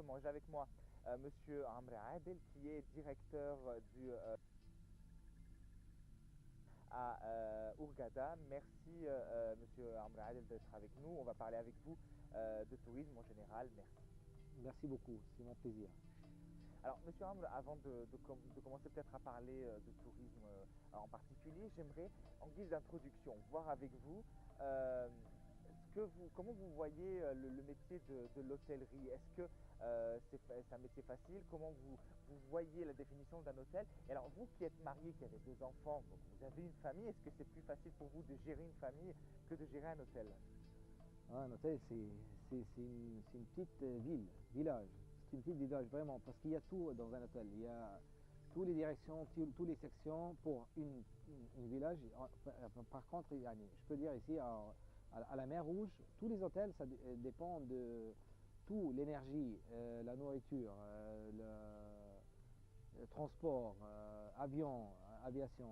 justement, j'ai avec moi Monsieur Amr Adel, qui est directeur à Hurghada. Merci Monsieur Amr Adel d'être avec nous. On va parler avec vous de tourisme en général. Merci. Merci beaucoup, c'est mon plaisir. Alors, Monsieur Amr, avant de commencer peut-être à parler de tourisme en particulier, j'aimerais, en guise d'introduction, voir avec vous comment vous voyez le métier de l'hôtellerie. Est-ce que c'est un métier facile? Comment vous voyez la définition d'un hôtel? Et alors, vous qui êtes marié, qui avez deux enfants, donc vous avez une famille, est-ce que c'est plus facile pour vous de gérer une famille que de gérer un hôtel? Un hôtel, c'est une petite village. C'est une petite village vraiment, parce qu'il y a tout dans un hôtel. Il y a toutes les directions, toutes les sections pour une village. Par contre, je peux dire ici, à la mer Rouge, tous les hôtels, ça dépend de tout, l'énergie, la nourriture, le transport, aviation,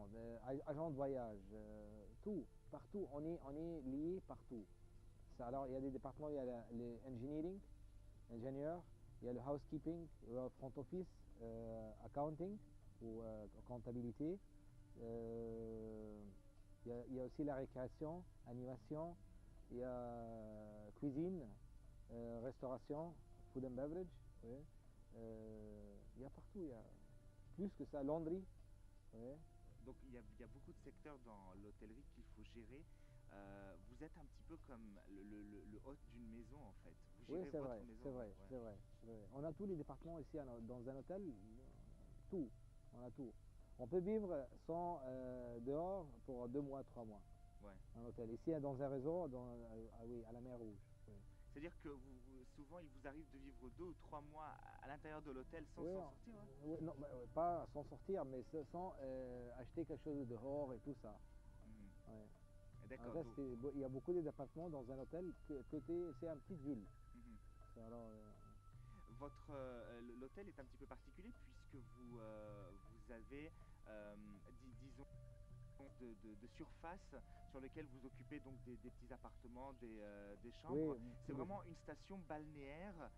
agent de voyage, tout, partout, on est lié partout. Alors, il y a des départements, il y a l'engineering, ingénieur, il y a le housekeeping, le front office, accounting ou comptabilité. Il y a aussi la récréation, animation, il y a cuisine, restauration, food and beverage. Oui. Il y a partout, il y a plus que ça, laundry. Oui. Donc il y a beaucoup de secteurs dans l'hôtellerie qu'il faut gérer. Vous êtes un petit peu comme le hôte d'une maison en fait. Vous Oui, gérez c'est votre vrai, maison. c'est vrai, Ouais. c'est vrai, c'est vrai. On a tous les départements ici dans un hôtel, tout, on a tout. On peut vivre sans dehors pour 2 mois, 3 mois, Ouais. un hôtel. Ici, dans un réseau, oui, à la mer Rouge. Oui, C'est-à-dire que souvent il vous arrive de vivre 2 ou 3 mois à l'intérieur de l'hôtel sans oui, s'en sortir. Hein. oui, non, pas sans sortir, mais sans acheter quelque chose de dehors et tout ça. Mhm. Ouais. En D'accord. fait, il y a beaucoup de départements dans un hôtel c'est une petite ville. Mhm. Alors, L'hôtel est un petit peu particulier puisque vous avez, disons, de surface sur lequel vous occupez donc des petits appartements, des oui, chambres. C'est vraiment une station balnéaire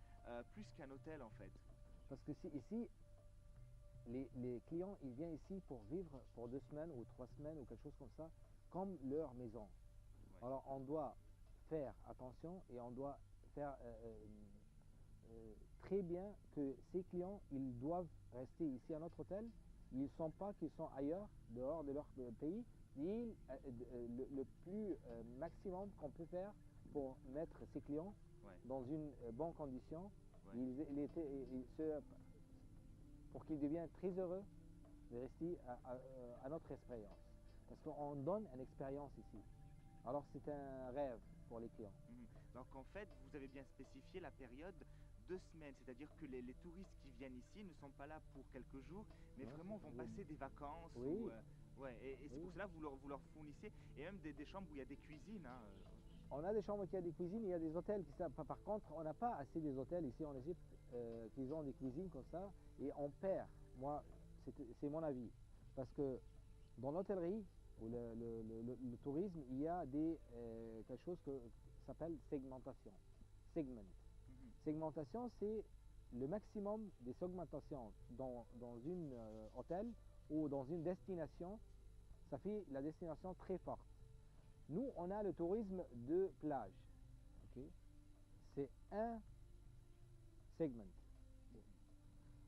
plus qu'un hôtel en fait. parce que ici, les clients, ils viennent ici pour vivre pour 2 semaines ou 3 semaines ou quelque chose comme ça, comme leur maison. Ouais. Alors on doit faire attention et on doit faire très bien que ces clients, ils doivent rester ici à notre hôtel. Ils ne sont pas qu'ils sont ailleurs, dehors de leur pays. Le plus maximum qu'on peut faire pour mettre ces clients Ouais. dans une bonne condition, Ouais. pour qu'ils deviennent très heureux de rester à notre expérience. Parce qu'on donne une expérience ici. Alors c'est un rêve pour les clients. Mhm. Donc en fait, vous avez bien spécifié la période 2 semaines, c'est-à-dire que les touristes qui viennent ici ne sont pas là pour quelques jours, mais Non, vraiment vont passer des vacances ou oui, ouais, et c'est oui. pour cela que vous leur fournissez et même des chambres où il y a des cuisines. Hein. On a des chambres qui ont des cuisines, il y a des hôtels qui savent pas. Par contre, on n'a pas assez des hôtels ici en Égypte qui ont des cuisines comme ça et on perd. Moi, c'est mon avis. Parce que dans l'hôtellerie ou le tourisme, il y a quelque chose qui s'appelle segmentation. Segment. Mhm. Segmentation, c'est le maximum des segmentations dans une hôtel ou dans une destination. Ça fait la destination très forte. Nous, on a le tourisme de plage. Okay. C'est un segment.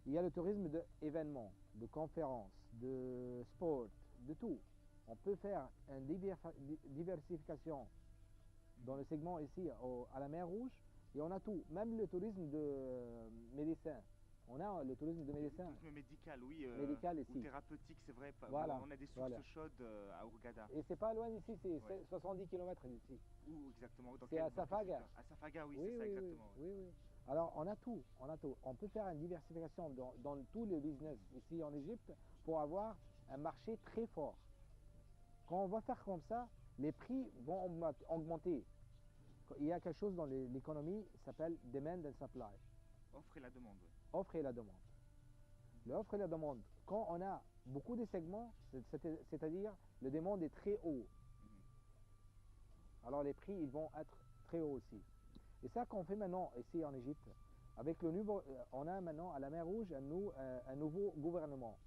Il y a le tourisme d'événements, de conférences, de sport, de tout. On peut faire une diversification dans le Mhm. segment ici à la mer Rouge et on a tout. Même le tourisme de médecin. On a le tourisme de médecin Tourisme médical, oui, médical ou ici. thérapeutique, c'est vrai. Voilà, On a des sources voilà. chaudes à Hurghada. Et c'est pas loin d'ici, Ouais. c'est 70 km d'ici. Où exactement? C'est à Dans quel Safaga. secteur? À Safaga, oui, c'est Oui, ça oui, oui, exactement. Ouais. oui, oui. Alors on a tout, on a tout. On peut faire une diversification dans tout le business ici en Égypte pour avoir un marché très fort. Quand on va faire comme ça, les prix vont augmenter. Il y a quelque chose dans l'économie qui s'appelle demand and supply, Offre et la demande, ouais. offre et la demande. Mhm. L'offre et la demande, quand on a beaucoup de segments, c'est-à-dire le demande est très haut, Mhm. alors les prix ils vont être très hauts aussi. Et ça qu'on fait maintenant ici en Égypte, Avec le nouveau, on a maintenant à la mer Rouge un nouveau gouvernement,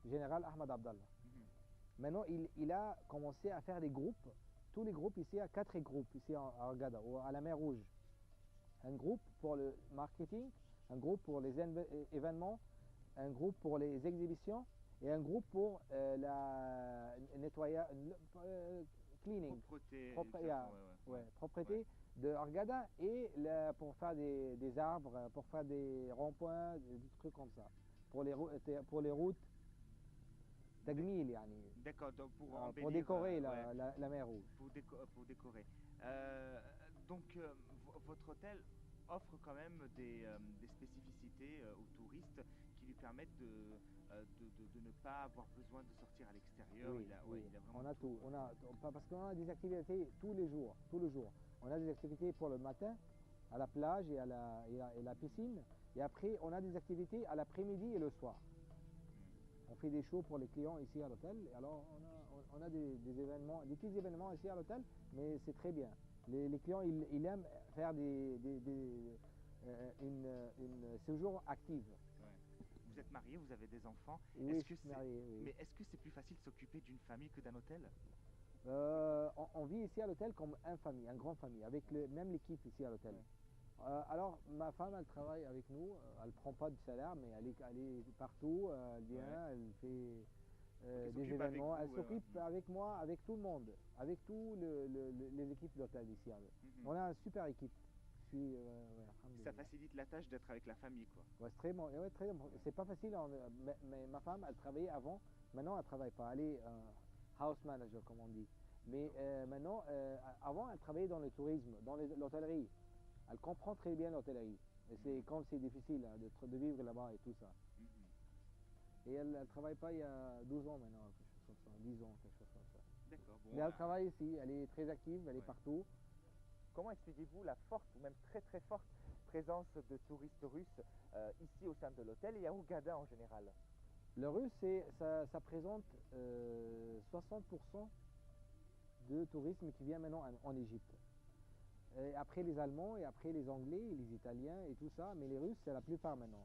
général Ahmed Abdallah. Mhm. Maintenant, il a commencé à faire des groupes, tous les groupes ici, à 4 groupes ici à Hurghada, à la mer Rouge. Un groupe pour le marketing, un groupe pour les événements, un groupe pour les exhibitions et un groupe pour la nettoyage, cleaning, Propreté, d'une façon, propreté ouais. de Hurghada et pour faire des arbres, pour faire des ronds-points, des trucs comme ça, pour les routes, تجميل يعني, D'accord, donc pour pour embellir, décorer ouais, la mer Rouge. pour décorer. Euh, donc, votre hôtel offre quand même des spécificités aux touristes qui lui permettent de ne pas avoir besoin de sortir à l'extérieur. Oui, Ouais, oui, il a vraiment on a tout. tout. Parce qu'on a des activités tous les jours, tous les jours. On a des activités pour le matin, à la plage et à la piscine. Et après, on a des activités à l'après-midi et le soir. On fait des shows pour les clients ici à l'hôtel. Alors, on a des événements, des petits événements ici à l'hôtel, mais c'est très bien. Les clients, ils aiment faire une séjour active. Ouais. Vous êtes marié, vous avez des enfants. Oui, je suis marié, oui. Mais est-ce que c'est plus facile de s'occuper d'une famille que d'un hôtel? On vit ici à l'hôtel comme une famille, une grande famille, avec même l'équipe ici à l'hôtel. Ouais. Alors, ma femme, elle travaille avec nous, elle ne prend pas de salaire, mais elle est partout, elle vient, Ouais. elle fait Donc, des s'occupe avec événements, vous, elle s'occupe ouais. avec moi, avec tout le monde, avec tous les équipes d'hôtel ici. Mhm. On a une super équipe. Je suis, Ça alhamdoulilah. facilite la tâche d'être avec la famille, quoi. Ouais, c'est très bon, ouais, très bon. C'est pas facile, mais ma femme, elle travaillait avant, maintenant elle travaille pas, elle est house manager, comme on dit. Mais maintenant, avant, elle travaillait dans le tourisme, dans l'hôtellerie. Elle comprend très bien l'hôtellerie. Et c'est comme c'est difficile hein, de vivre là-bas et tout ça. Mhm. Et elle ne travaille pas il y a 12 ans maintenant, quelque chose comme ça, 10 ans, quelque chose comme ça. D'accord, bon. Mais elle travaille ici, elle est très active, elle est Ouais. partout. Comment expliquez-vous la forte ou même très très forte présence de touristes russes ici au sein de l'hôtel et à Hurghada en général? Le russe, ça présente 60% de tourisme qui vient maintenant en Égypte. Et après les Allemands, et après les Anglais, et les Italiens, et tout ça, mais les Russes, c'est la plupart maintenant.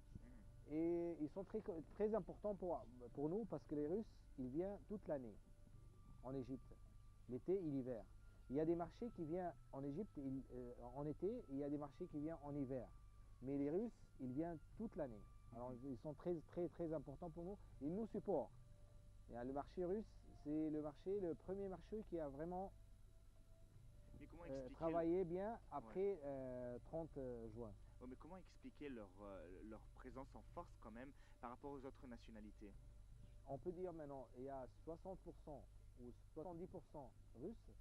Mhm. Et ils sont très, très importants pour nous parce que les Russes, ils viennent toute l'année en Égypte, l'été et l'hiver. Il y a des marchés qui viennent en Égypte en été, et il y a des marchés qui viennent en hiver. Mais les Russes, ils viennent toute l'année. Alors ils sont très, très, très importants pour nous. Ils nous supportent. Et le marché russe, c'est le premier marché qui a vraiment Mais comment expliquer travaillé bien Ouais. après 30 juin. Ouais, mais comment expliquer leur présence en force quand même par rapport aux autres nationalités? On peut dire maintenant, il y a 60% ou 70% russes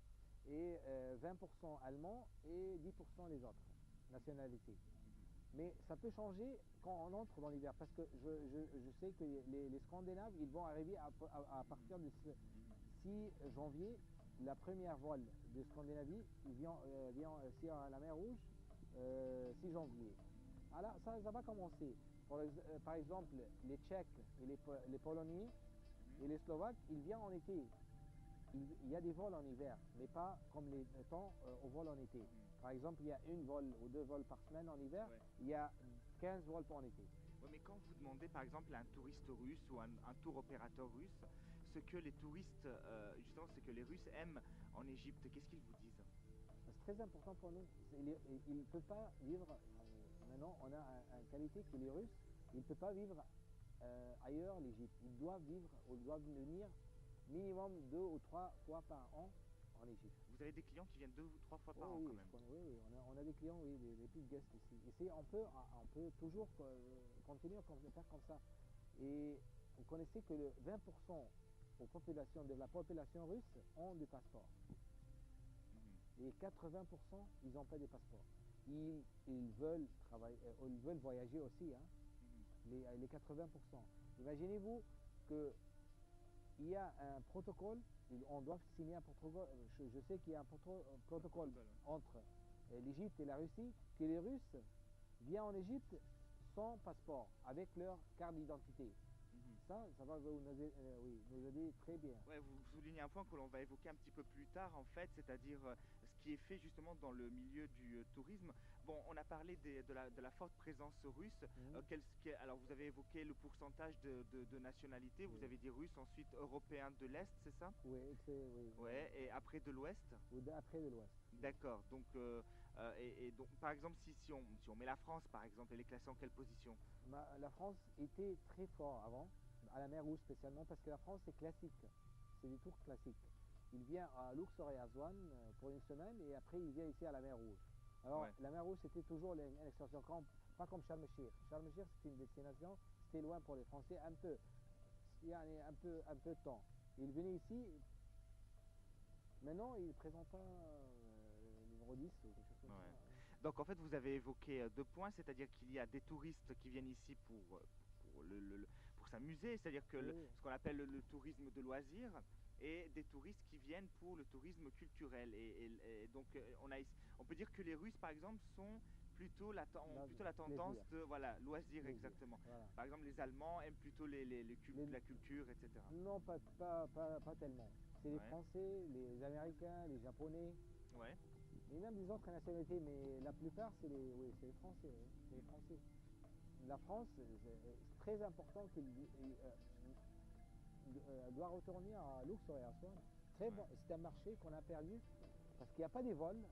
et 20% allemands et 10% les autres nationalités. Mais ça peut changer quand on entre dans l'hiver, parce que je sais que les Scandinaves, ils vont arriver à partir du 6 janvier, la première voile de Scandinavie, il vient ici à la mer Rouge 6 janvier. Alors ça va commencer. Par exemple, les Tchèques et les Polonais et les Slovaques, ils viennent en été. Il y a des vols en hiver, mais pas comme les temps au vol en été. Par exemple, il y a une vol ou deux vols par semaine en hiver, Ouais. il y a 15 vols en été. Ouais, mais quand vous demandez par exemple à un touriste russe ou un tour opérateur russe ce que les touristes, justement ce que les Russes aiment en Égypte, qu'est-ce qu'ils vous disent? C'est très important pour nous. Il ne peut pas vivre, maintenant on a une qualité que les Russes, ils ne peuvent pas vivre ailleurs l'Égypte. Ils doivent venir minimum 2 ou 3 fois par an en Égypte. Vous avez des clients qui viennent 2 ou 3 fois par Oh, an oui, quand même. oui, on a des clients, oui, des petits guests ici. Ici, on peut toujours continuer à faire comme ça. Et vous connaissez que le 20% de la population russe ont des passeports. Et 80%, ils n'ont pas de passeports. Ils veulent travailler, ils veulent voyager aussi, hein, les 80%. Imaginez-vous qu'il y a un protocole, on doit signer un protocole. Je sais qu'il y a un protocole entre l'Égypte et la Russie, que les Russes viennent en Égypte sans passeport, avec leur carte d'identité. Ça va nous aider très bien. Ouais, vous soulignez un point que l'on va évoquer un petit peu plus tard en fait, c'est-à-dire ce qui qui est fait justement dans le milieu du tourisme. Bon, on a parlé de la forte présence russe. Alors, vous avez évoqué le pourcentage de nationalités. Vous Oui. avez dit russe, ensuite européen de l'Est, c'est ça? Oui, oui. Ouais, et après de l'Ouest? Ou après de l'Ouest. D'accord. Donc, et donc, par exemple, si on met la France, par exemple, elle est classée en quelle position? La France était très fort avant, à la mer Rouge spécialement, parce que la France c'est classique, c'est des tours classiques. Il vient à Luxor et Aswan pour une semaine et après il vient ici à la mer Rouge. Alors Ouais. la mer Rouge c'était toujours une extension, pas comme Sharm el-Sheikh. Sharm el-Sheikh c'était une destination, c'était loin pour les Français un peu, il y a un peu de temps. Il venait ici, maintenant il présente un numéro 10 ou quelque chose comme Ouais. ça. Donc en fait, vous avez évoqué deux points, c'est-à-dire qu'il y a des touristes qui viennent ici pour s'amuser, c'est-à-dire que Oui, ce qu'on appelle le tourisme de loisirs, et des touristes qui viennent pour le tourisme culturel. Et donc on peut dire que les Russes, par exemple, ont plutôt la tendance plaisir, de voilà loisirs plaisir, exactement. voilà. Par exemple, les Allemands aiment plutôt la culture, etc. Non, pas tellement. C'est les Ouais, Français, les Américains, les Japonais, ouais, et même des autres nationalités, mais la plupart, oui, c'est les Français. Oui, c'est les Français. La France, c'est très important qu'il doit retourner à Luxor et à Aswan. Très bon, ouais. c'est un marché qu'on a perdu parce qu'il n'y a pas des vols